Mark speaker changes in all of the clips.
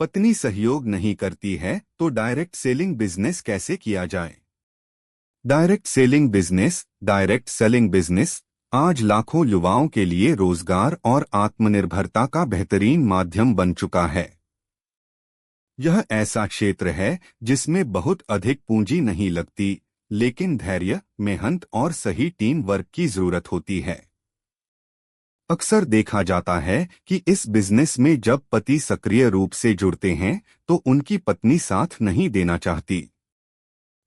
Speaker 1: पत्नी सहयोग नहीं करती है तो डायरेक्ट सेलिंग बिजनेस कैसे किया जाए। डायरेक्ट सेलिंग बिजनेस आज लाखों युवाओं के लिए रोजगार और आत्मनिर्भरता का बेहतरीन माध्यम बन चुका है। यह ऐसा क्षेत्र है जिसमें बहुत अधिक पूंजी नहीं लगती, लेकिन धैर्य, मेहनत और सही टीम वर्क की जरूरत होती है। अक्सर देखा जाता है कि इस बिजनेस में जब पति सक्रिय रूप से जुड़ते हैं तो उनकी पत्नी साथ नहीं देना चाहती।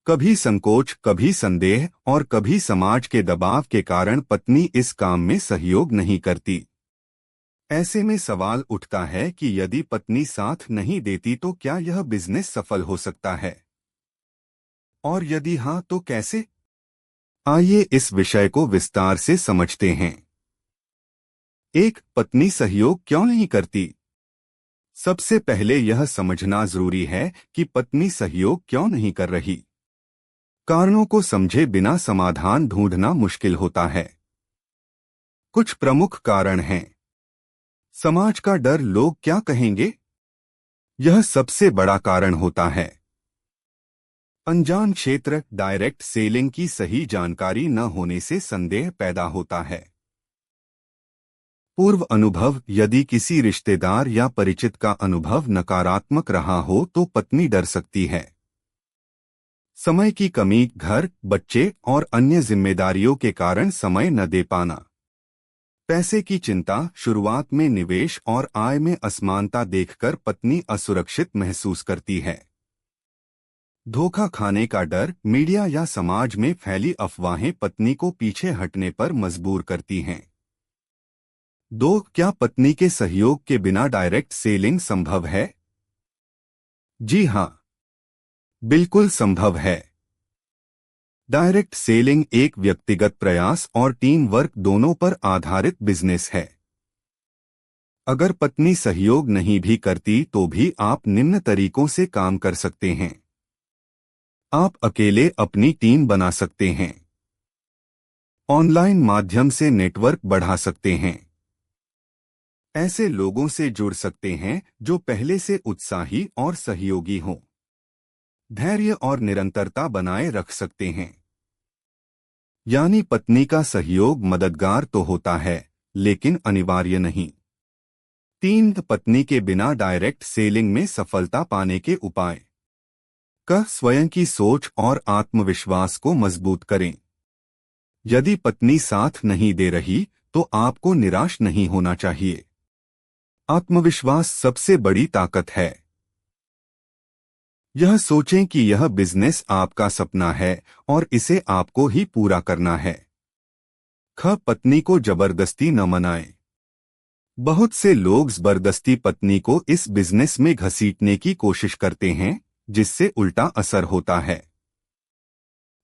Speaker 1: कभी संकोच, कभी संदेह और कभी समाज के दबाव के कारण पत्नी इस काम में सहयोग नहीं करती। ऐसे में सवाल उठता है कि यदि पत्नी साथ नहीं देती तो क्या यह बिजनेस सफल हो सकता है, और यदि हाँ तो कैसे। आइए इस विषय को विस्तार से समझते हैं। एक, पत्नी सहयोग क्यों नहीं करती। सबसे पहले यह समझना जरूरी है कि पत्नी सहयोग क्यों नहीं कर रही। कारणों को समझे बिना समाधान ढूंढना मुश्किल होता है। कुछ प्रमुख कारण हैं। समाज का डर, लोग क्या कहेंगे, यह सबसे बड़ा कारण होता है। अनजान क्षेत्र, डायरेक्ट सेलिंग की सही जानकारी न होने से संदेह पैदा होता है। पूर्व अनुभव, यदि किसी रिश्तेदार या परिचित का अनुभव नकारात्मक रहा हो तो पत्नी डर सकती है। समय की कमी, घर, बच्चे और अन्य जिम्मेदारियों के कारण समय न दे पाना। पैसे की चिंता, शुरुआत में निवेश और आय में असमानता देखकर पत्नी असुरक्षित महसूस करती है। धोखा खाने का डर, मीडिया या समाज में फैली अफवाहें पत्नी को पीछे हटने पर मजबूर करती हैं। 2, क्या पत्नी के सहयोग के बिना डायरेक्ट सेलिंग संभव है। जी हाँ, बिल्कुल संभव है। डायरेक्ट सेलिंग एक व्यक्तिगत प्रयास और टीम वर्क दोनों पर आधारित बिजनेस है। अगर पत्नी सहयोग नहीं भी करती तो भी आप निम्न तरीकों से काम कर सकते हैं। आप अकेले अपनी टीम बना सकते हैं। ऑनलाइन माध्यम से नेटवर्क बढ़ा सकते हैं। ऐसे लोगों से जुड़ सकते हैं जो पहले से उत्साही और सहयोगी हों। धैर्य और निरंतरता बनाए रख सकते हैं। यानी पत्नी का सहयोग मददगार तो होता है, लेकिन अनिवार्य नहीं। 3, पत्नी के बिना डायरेक्ट सेलिंग में सफलता पाने के उपाय। स्वयं की सोच और आत्मविश्वास को मजबूत करें। यदि पत्नी साथ नहीं दे रही तो आपको निराश नहीं होना चाहिए। आत्मविश्वास सबसे बड़ी ताकत है। यह सोचें कि यह बिजनेस आपका सपना है और इसे आपको ही पूरा करना है। पत्नी को जबरदस्ती न मनाएं। बहुत से लोग जबरदस्ती पत्नी को इस बिजनेस में घसीटने की कोशिश करते हैं, जिससे उल्टा असर होता है।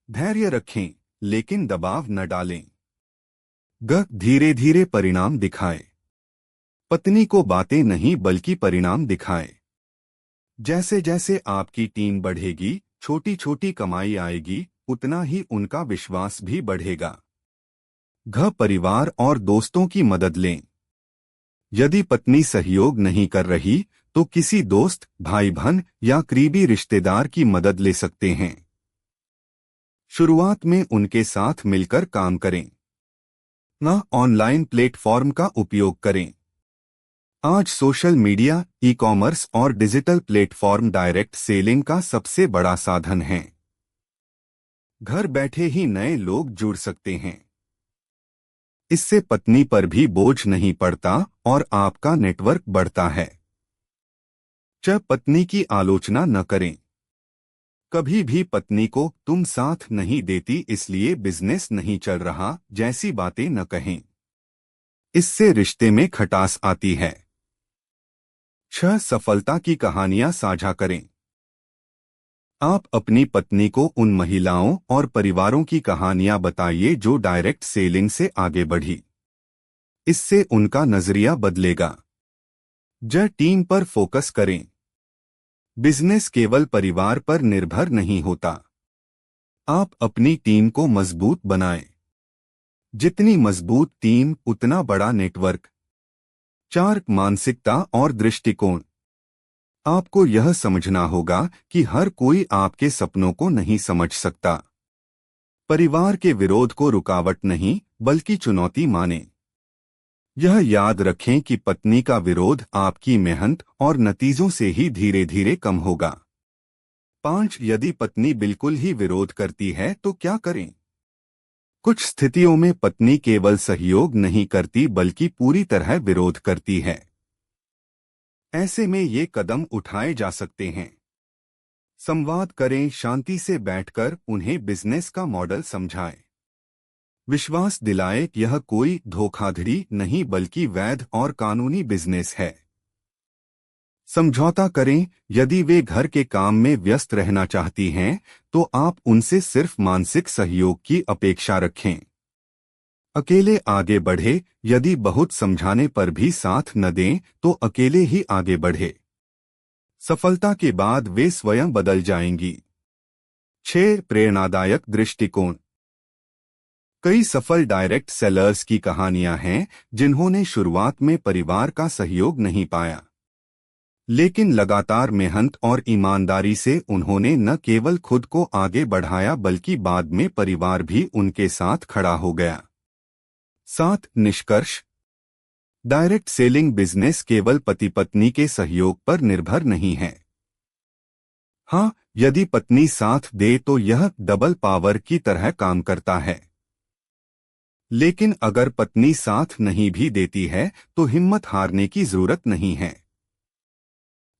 Speaker 1: धैर्य रखें, लेकिन दबाव न डालें। धीरे धीरे परिणाम दिखाएं। पत्नी को बातें नहीं बल्कि परिणाम दिखाएं। जैसे जैसे आपकी टीम बढ़ेगी, छोटी छोटी कमाई आएगी, उतना ही उनका विश्वास भी बढ़ेगा। परिवार और दोस्तों की मदद लें। यदि पत्नी सहयोग नहीं कर रही तो किसी दोस्त, भाई बहन या करीबी रिश्तेदार की मदद ले सकते हैं। शुरुआत में उनके साथ मिलकर काम करें। ऑनलाइन प्लेटफॉर्म का उपयोग करें। आज सोशल मीडिया, ई कॉमर्स और डिजिटल प्लेटफॉर्म डायरेक्ट सेलिंग का सबसे बड़ा साधन है। घर बैठे ही नए लोग जुड़ सकते हैं। इससे पत्नी पर भी बोझ नहीं पड़ता और आपका नेटवर्क बढ़ता है। पत्नी की आलोचना न करें। कभी भी पत्नी को तुम साथ नहीं देती इसलिए बिजनेस नहीं चल रहा जैसी बातें न कहें। इससे रिश्ते में खटास आती है। सफलता की कहानियां साझा करें। आप अपनी पत्नी को उन महिलाओं और परिवारों की कहानियां बताइए जो डायरेक्ट सेलिंग से आगे बढ़ी। इससे उनका नजरिया बदलेगा। टीम पर फोकस करें। बिजनेस केवल परिवार पर निर्भर नहीं होता। आप अपनी टीम को मजबूत बनाएं। जितनी मजबूत टीम उतना बड़ा नेटवर्क। 4, मानसिकता और दृष्टिकोण। आपको यह समझना होगा कि हर कोई आपके सपनों को नहीं समझ सकता। परिवार के विरोध को रुकावट नहीं, बल्कि चुनौती माने। यह याद रखें कि पत्नी का विरोध आपकी मेहनत और नतीजों से ही धीरे धीरे कम होगा। 5. यदि पत्नी बिल्कुल ही विरोध करती है तो क्या करें? कुछ स्थितियों में पत्नी केवल सहयोग नहीं करती बल्कि पूरी तरह विरोध करती है। ऐसे में ये कदम उठाए जा सकते हैं। संवाद करें, शांति से बैठकर उन्हें बिजनेस का मॉडल समझाएं। विश्वास दिलाए यह कोई धोखाधड़ी नहीं बल्कि वैध और कानूनी बिजनेस है। समझौता करें, यदि वे घर के काम में व्यस्त रहना चाहती हैं तो आप उनसे सिर्फ मानसिक सहयोग की अपेक्षा रखें। अकेले आगे बढ़े, यदि बहुत समझाने पर भी साथ न दें तो अकेले ही आगे बढ़े। सफलता के बाद वे स्वयं बदल जाएंगी। 6. प्रेरणादायक दृष्टिकोण। कई सफल डायरेक्ट सेलर्स की कहानियां हैं जिन्होंने शुरुआत में परिवार का सहयोग नहीं पाया, लेकिन लगातार मेहनत और ईमानदारी से उन्होंने न केवल खुद को आगे बढ़ाया बल्कि बाद में परिवार भी उनके साथ खड़ा हो गया। 7. निष्कर्ष। डायरेक्ट सेलिंग बिजनेस केवल पति पत्नी के सहयोग पर निर्भर नहीं है। हाँ, यदि पत्नी साथ दे तो यह डबल पावर की तरह काम करता है। लेकिन अगर पत्नी साथ नहीं भी देती है तो हिम्मत हारने की जरूरत नहीं है।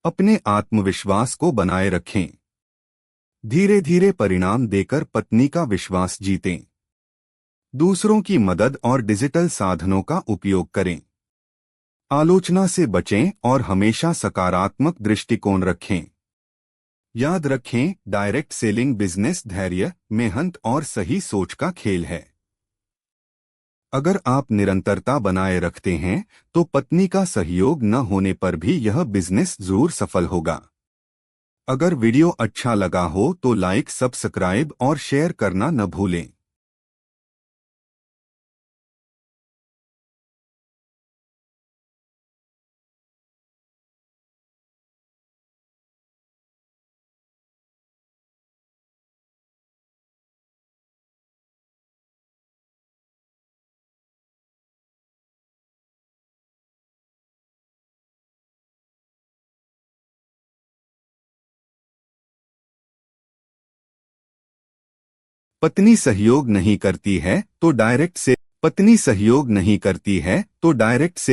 Speaker 1: अपने आत्मविश्वास को बनाए रखें। धीरे धीरे परिणाम देकर पत्नी का विश्वास जीतें। दूसरों की मदद और डिजिटल साधनों का उपयोग करें। आलोचना से बचें और हमेशा सकारात्मक दृष्टिकोण रखें। याद रखें, डायरेक्ट सेलिंग बिजनेस धैर्य, मेहनत और सही सोच का खेल है। अगर आप निरंतरता बनाए रखते हैं तो पत्नी का सहयोग न होने पर भी यह बिजनेस जरूर सफल होगा। अगर वीडियो अच्छा लगा हो तो लाइक, सब्सक्राइब और शेयर करना न भूलें। पत्नी सहयोग नहीं करती है तो डायरेक्ट से